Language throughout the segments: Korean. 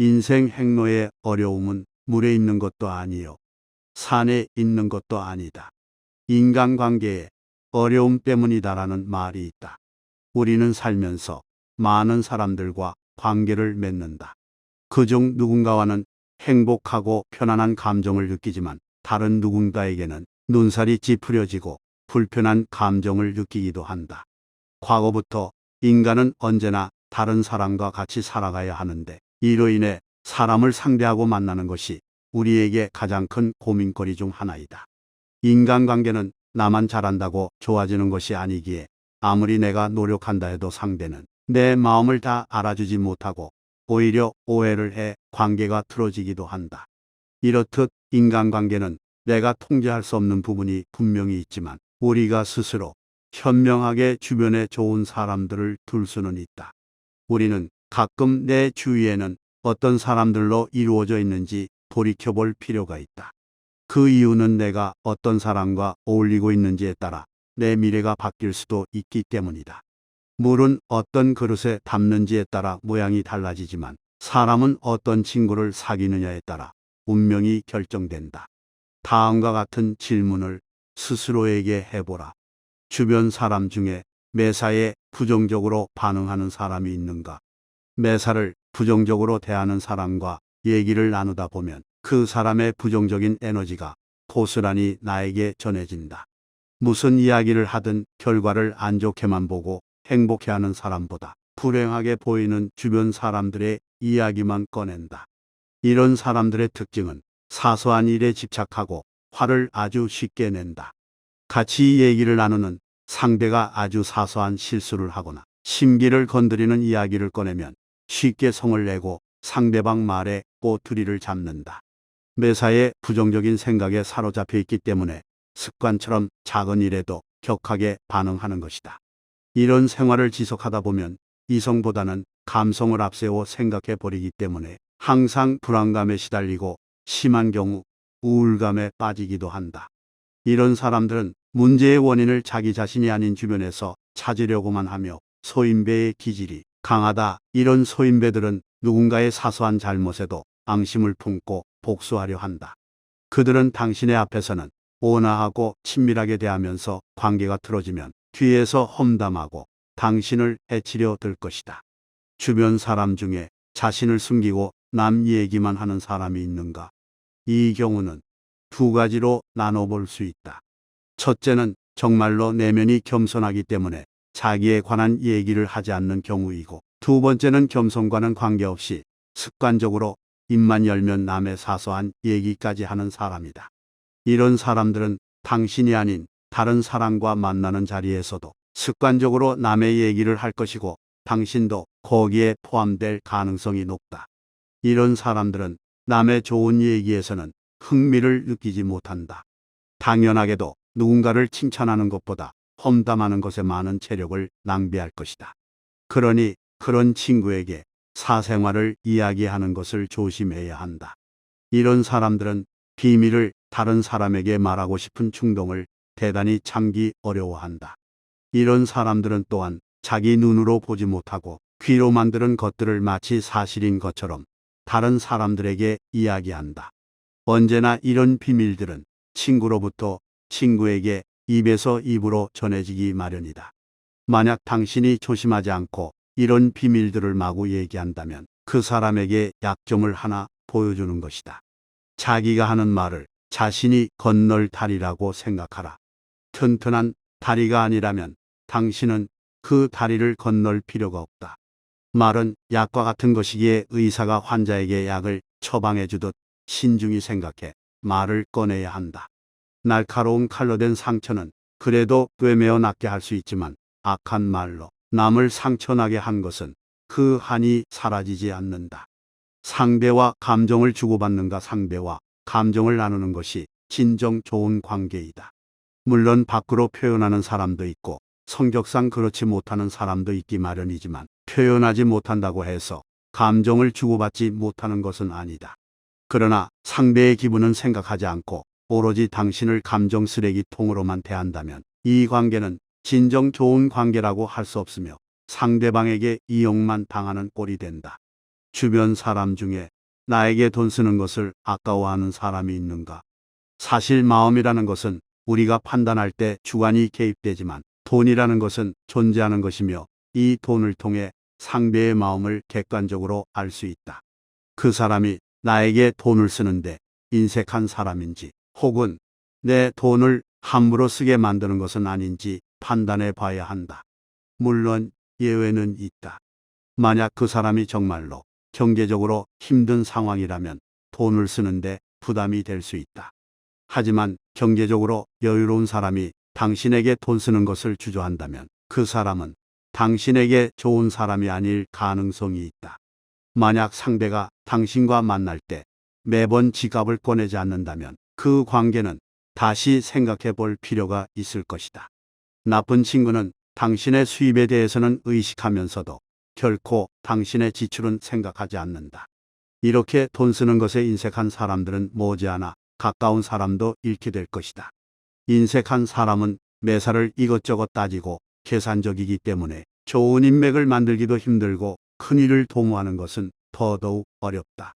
인생 행로의 어려움은 물에 있는 것도 아니요 산에 있는 것도 아니다. 인간관계의 어려움 때문이다라는 말이 있다. 우리는 살면서 많은 사람들과 관계를 맺는다. 그중 누군가와는 행복하고 편안한 감정을 느끼지만 다른 누군가에게는 눈살이 찌푸려지고 불편한 감정을 느끼기도 한다. 과거부터 인간은 언제나 다른 사람과 같이 살아가야 하는데 이로 인해 사람을 상대하고 만나는 것이 우리에게 가장 큰 고민거리 중 하나이다. 인간관계는 나만 잘한다고 좋아지는 것이 아니기에 아무리 내가 노력한다 해도 상대는 내 마음을 다 알아주지 못하고 오히려 오해를 해 관계가 틀어지기도 한다. 이렇듯 인간관계는 내가 통제할 수 없는 부분이 분명히 있지만 우리가 스스로 현명하게 주변에 좋은 사람들을 둘 수는 있다. 우리는 가끔 내 주위에는 어떤 사람들로 이루어져 있는지 돌이켜볼 필요가 있다. 그 이유는 내가 어떤 사람과 어울리고 있는지에 따라 내 미래가 바뀔 수도 있기 때문이다. 물은 어떤 그릇에 담는지에 따라 모양이 달라지지만 사람은 어떤 친구를 사귀느냐에 따라 운명이 결정된다. 다음과 같은 질문을 스스로에게 해보라. 주변 사람 중에 매사에 부정적으로 반응하는 사람이 있는가? 매사를 부정적으로 대하는 사람과 얘기를 나누다 보면 그 사람의 부정적인 에너지가 고스란히 나에게 전해진다. 무슨 이야기를 하든 결과를 안 좋게만 보고 행복해하는 사람보다 불행하게 보이는 주변 사람들의 이야기만 꺼낸다. 이런 사람들의 특징은 사소한 일에 집착하고 화를 아주 쉽게 낸다. 같이 얘기를 나누는 상대가 아주 사소한 실수를 하거나 심기를 건드리는 이야기를 꺼내면 쉽게 성을 내고 상대방 말에 꼬투리를 잡는다. 매사에 부정적인 생각에 사로잡혀 있기 때문에 습관처럼 작은 일에도 격하게 반응하는 것이다. 이런 생활을 지속하다 보면 이성보다는 감성을 앞세워 생각해 버리기 때문에 항상 불안감에 시달리고 심한 경우 우울감에 빠지기도 한다. 이런 사람들은 문제의 원인을 자기 자신이 아닌 주변에서 찾으려고만 하며 소인배의 기질이 강하다. 이런 소인배들은 누군가의 사소한 잘못에도 앙심을 품고 복수하려 한다. 그들은 당신의 앞에서는 온화하고 친밀하게 대하면서 관계가 틀어지면 뒤에서 험담하고 당신을 해치려 들 것이다. 주변 사람 중에 자신을 숨기고 남 얘기만 하는 사람이 있는가? 이 경우는 두 가지로 나눠볼 수 있다. 첫째는 정말로 내면이 겸손하기 때문에 자기에 관한 얘기를 하지 않는 경우이고, 두 번째는 겸손과는 관계없이 습관적으로 입만 열면 남의 사소한 얘기까지 하는 사람이다. 이런 사람들은 당신이 아닌 다른 사람과 만나는 자리에서도 습관적으로 남의 얘기를 할 것이고 당신도 거기에 포함될 가능성이 높다. 이런 사람들은 남의 좋은 얘기에서는 흥미를 느끼지 못한다. 당연하게도 누군가를 칭찬하는 것보다 험담하는 것에 많은 체력을 낭비할 것이다. 그러니 그런 친구에게 사생활을 이야기하는 것을 조심해야 한다. 이런 사람들은 비밀을 다른 사람에게 말하고 싶은 충동을 대단히 참기 어려워한다. 이런 사람들은 또한 자기 눈으로 보지 못하고 귀로만 들은 것들을 마치 사실인 것처럼 다른 사람들에게 이야기한다. 언제나 이런 비밀들은 친구로부터 친구에게 입에서 입으로 전해지기 마련이다. 만약 당신이 조심하지 않고 이런 비밀들을 마구 얘기한다면 그 사람에게 약점을 하나 보여주는 것이다. 자기가 하는 말을 자신이 건널 다리라고 생각하라. 튼튼한 다리가 아니라면 당신은 그 다리를 건널 필요가 없다. 말은 약과 같은 것이기에 의사가 환자에게 약을 처방해 주듯 신중히 생각해 말을 꺼내야 한다. 날카로운 칼로 된 상처는 그래도 꿰매어 낫게 할 수 있지만 악한 말로 남을 상처나게 한 것은 그 한이 사라지지 않는다. 상대와 감정을 주고받는가 상대와 감정을 나누는 것이 진정 좋은 관계이다. 물론 밖으로 표현하는 사람도 있고 성격상 그렇지 못하는 사람도 있기 마련이지만 표현하지 못한다고 해서 감정을 주고받지 못하는 것은 아니다. 그러나 상대의 기분은 생각하지 않고 오로지 당신을 감정 쓰레기통으로만 대한다면 이 관계는 진정 좋은 관계라고 할 수 없으며 상대방에게 이용만 당하는 꼴이 된다. 주변 사람 중에 나에게 돈 쓰는 것을 아까워하는 사람이 있는가? 사실 마음이라는 것은 우리가 판단할 때 주관이 개입되지만 돈이라는 것은 존재하는 것이며 이 돈을 통해 상대의 마음을 객관적으로 알 수 있다. 그 사람이 나에게 돈을 쓰는데 인색한 사람인지 혹은 내 돈을 함부로 쓰게 만드는 것은 아닌지 판단해 봐야 한다. 물론 예외는 있다. 만약 그 사람이 정말로 경제적으로 힘든 상황이라면 돈을 쓰는데 부담이 될 수 있다. 하지만 경제적으로 여유로운 사람이 당신에게 돈 쓰는 것을 주저한다면 그 사람은 당신에게 좋은 사람이 아닐 가능성이 있다. 만약 상대가 당신과 만날 때 매번 지갑을 꺼내지 않는다면 그 관계는 다시 생각해 볼 필요가 있을 것이다. 나쁜 친구는 당신의 수입에 대해서는 의식하면서도 결코 당신의 지출은 생각하지 않는다. 이렇게 돈 쓰는 것에 인색한 사람들은 머지않아 가까운 사람도 잃게 될 것이다. 인색한 사람은 매사를 이것저것 따지고 계산적이기 때문에 좋은 인맥을 만들기도 힘들고 큰일을 도모하는 것은 더더욱 어렵다.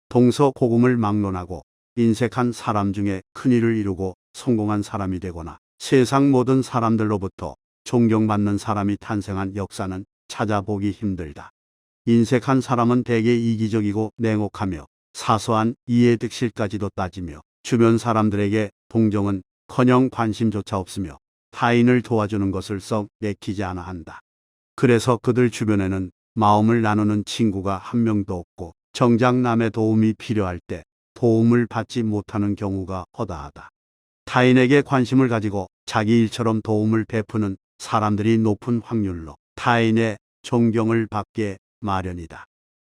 동서고금을 막론하고 인색한 사람 중에 큰일을 이루고 성공한 사람이 되거나 세상 모든 사람들로부터 존경받는 사람이 탄생한 역사는 찾아보기 힘들다. 인색한 사람은 대개 이기적이고 냉혹하며 사소한 이해득실까지도 따지며 주변 사람들에게 동정은커녕 관심조차 없으며 타인을 도와주는 것을 썩 내키지 않아 한다. 그래서 그들 주변에는 마음을 나누는 친구가 한 명도 없고 정작 남의 도움이 필요할 때 도움을 받지 못하는 경우가 허다하다. 타인에게 관심을 가지고 자기 일처럼 도움을 베푸는 사람들이 높은 확률로 타인의 존경을 받게 마련이다.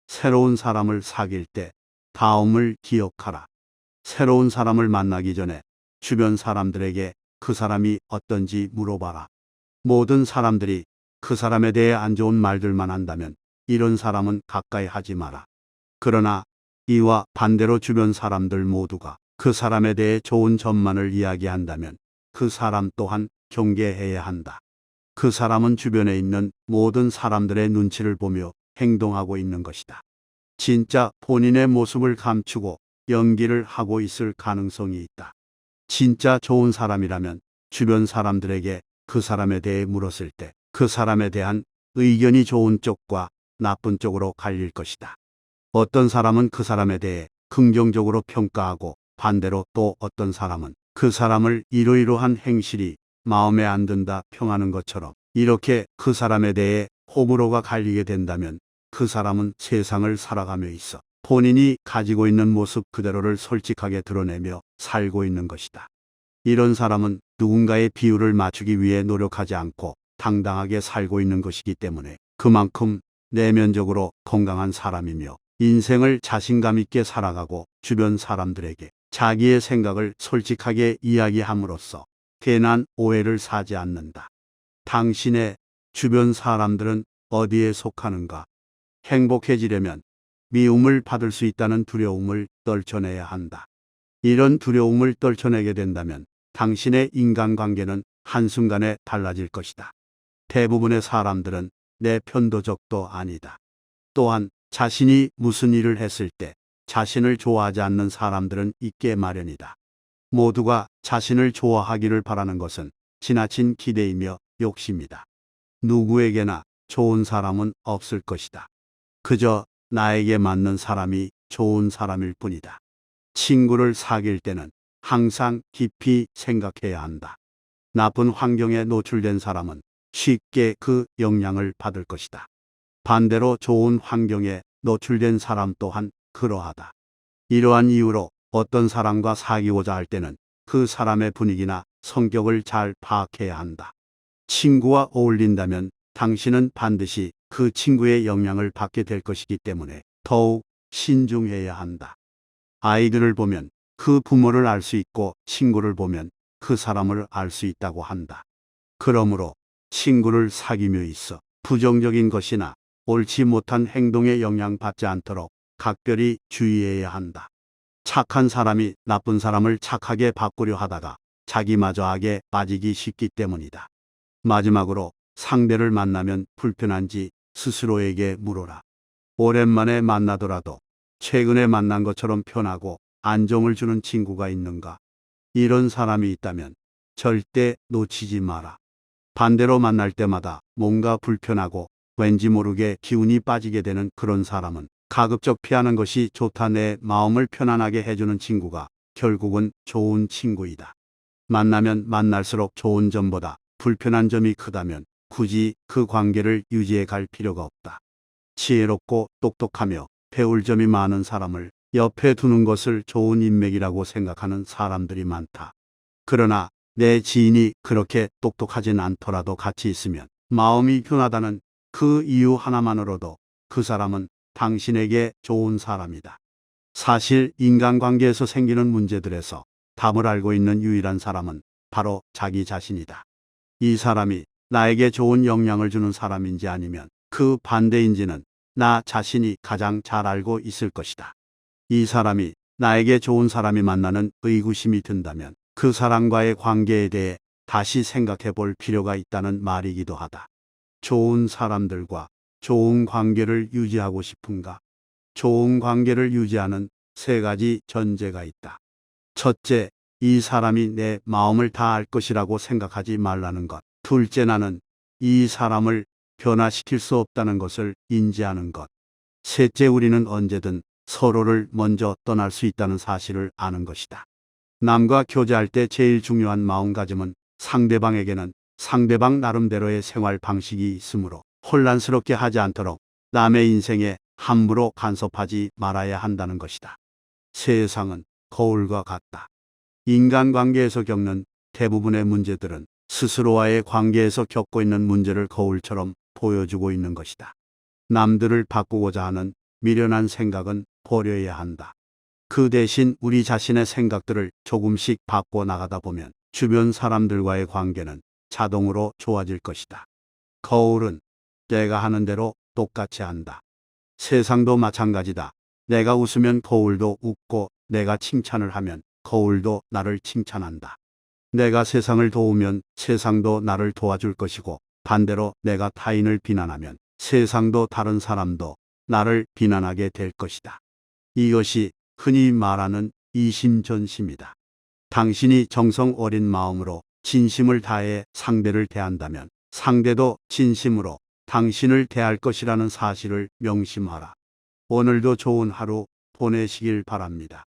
새로운 사람을 사귈 때 다음을 기억하라. 새로운 사람을 만나기 전에 주변 사람들에게 그 사람이 어떤지 물어봐라. 모든 사람들이 그 사람에 대해 안 좋은 말들만 한다면 이런 사람은 가까이 하지 마라. 그러나 이와 반대로 주변 사람들 모두가 그 사람에 대해 좋은 점만을 이야기한다면 그 사람 또한 경계해야 한다. 그 사람은 주변에 있는 모든 사람들의 눈치를 보며 행동하고 있는 것이다. 진짜 본인의 모습을 감추고 연기를 하고 있을 가능성이 있다. 진짜 좋은 사람이라면 주변 사람들에게 그 사람에 대해 물었을 때 그 사람에 대한 의견이 좋은 쪽과 나쁜 쪽으로 갈릴 것이다. 어떤 사람은 그 사람에 대해 긍정적으로 평가하고 반대로 또 어떤 사람은 그 사람을 이러이러한 행실이 마음에 안 든다 평하는 것처럼 이렇게 그 사람에 대해 호불호가 갈리게 된다면 그 사람은 세상을 살아가며 있어 본인이 가지고 있는 모습 그대로를 솔직하게 드러내며 살고 있는 것이다. 이런 사람은 누군가의 비율을 맞추기 위해 노력하지 않고 당당하게 살고 있는 것이기 때문에 그만큼 내면적으로 건강한 사람이며 인생을 자신감 있게 살아가고 주변 사람들에게 자기의 생각을 솔직하게 이야기함으로써 괜한 오해를 사지 않는다. 당신의 주변 사람들은 어디에 속하는가? 행복해지려면 미움을 받을 수 있다는 두려움을 떨쳐내야 한다. 이런 두려움을 떨쳐내게 된다면 당신의 인간관계는 한순간에 달라질 것이다. 대부분의 사람들은 내 편도적도 아니다. 또한 자신이 무슨 일을 했을 때 자신을 좋아하지 않는 사람들은 있게 마련이다. 모두가 자신을 좋아하기를 바라는 것은 지나친 기대이며 욕심이다. 누구에게나 좋은 사람은 없을 것이다. 그저 나에게 맞는 사람이 좋은 사람일 뿐이다. 친구를 사귈 때는 항상 깊이 생각해야 한다. 나쁜 환경에 노출된 사람은 쉽게 그 영향을 받을 것이다. 반대로 좋은 환경에 노출된 사람 또한 그러하다. 이러한 이유로 어떤 사람과 사귀고자 할 때는 그 사람의 분위기나 성격을 잘 파악해야 한다. 친구와 어울린다면 당신은 반드시 그 친구의 영향을 받게 될 것이기 때문에 더욱 신중해야 한다. 아이들을 보면 그 부모를 알 수 있고 친구를 보면 그 사람을 알 수 있다고 한다. 그러므로 친구를 사귀며 있어 부정적인 것이나 옳지 못한 행동에 영향받지 않도록 각별히 주의해야 한다. 착한 사람이 나쁜 사람을 착하게 바꾸려 하다가 자기마저 악에 빠지기 쉽기 때문이다. 마지막으로 상대를 만나면 불편한지 스스로에게 물어라. 오랜만에 만나더라도 최근에 만난 것처럼 편하고 안정을 주는 친구가 있는가? 이런 사람이 있다면 절대 놓치지 마라. 반대로 만날 때마다 뭔가 불편하고 왠지 모르게 기운이 빠지게 되는 그런 사람은 가급적 피하는 것이 좋다. 내 마음을 편안하게 해주는 친구가 결국은 좋은 친구이다. 만나면 만날수록 좋은 점보다 불편한 점이 크다면 굳이 그 관계를 유지해 갈 필요가 없다. 지혜롭고 똑똑하며 배울 점이 많은 사람을 옆에 두는 것을 좋은 인맥이라고 생각하는 사람들이 많다. 그러나 내 지인이 그렇게 똑똑하진 않더라도 같이 있으면 마음이 편하다는 그 이유 하나만으로도 그 사람은 당신에게 좋은 사람이다. 사실 인간관계에서 생기는 문제들에서 답을 알고 있는 유일한 사람은 바로 자기 자신이다. 이 사람이 나에게 좋은 영향을 주는 사람인지 아니면 그 반대인지는 나 자신이 가장 잘 알고 있을 것이다. 이 사람이 나에게 좋은 사람이 만나는 의구심이 든다면 그 사람과의 관계에 대해 다시 생각해 볼 필요가 있다는 말이기도 하다. 좋은 사람들과 좋은 관계를 유지하고 싶은가? 좋은 관계를 유지하는 세 가지 전제가 있다. 첫째, 이 사람이 내 마음을 다 알 것이라고 생각하지 말라는 것. 둘째, 나는 이 사람을 변화시킬 수 없다는 것을 인지하는 것. 셋째, 우리는 언제든 서로를 먼저 떠날 수 있다는 사실을 아는 것이다. 남과 교제할 때 제일 중요한 마음가짐은 상대방에게는 상대방 나름대로의 생활 방식이 있으므로 혼란스럽게 하지 않도록 남의 인생에 함부로 간섭하지 말아야 한다는 것이다. 세상은 거울과 같다. 인간관계에서 겪는 대부분의 문제들은 스스로와의 관계에서 겪고 있는 문제를 거울처럼 보여주고 있는 것이다. 남들을 바꾸고자 하는 미련한 생각은 버려야 한다. 그 대신 우리 자신의 생각들을 조금씩 바꿔 나가다 보면 주변 사람들과의 관계는 자동으로 좋아질 것이다. 거울은 내가 하는 대로 똑같이 한다. 세상도 마찬가지다. 내가 웃으면 거울도 웃고 내가 칭찬을 하면 거울도 나를 칭찬한다. 내가 세상을 도우면 세상도 나를 도와줄 것이고 반대로 내가 타인을 비난하면 세상도 다른 사람도 나를 비난하게 될 것이다. 이것이 흔히 말하는 이심전심이다. 당신이 정성 어린 마음으로 진심을 다해 상대를 대한다면 상대도 진심으로 당신을 대할 것이라는 사실을 명심하라. 오늘도 좋은 하루 보내시길 바랍니다.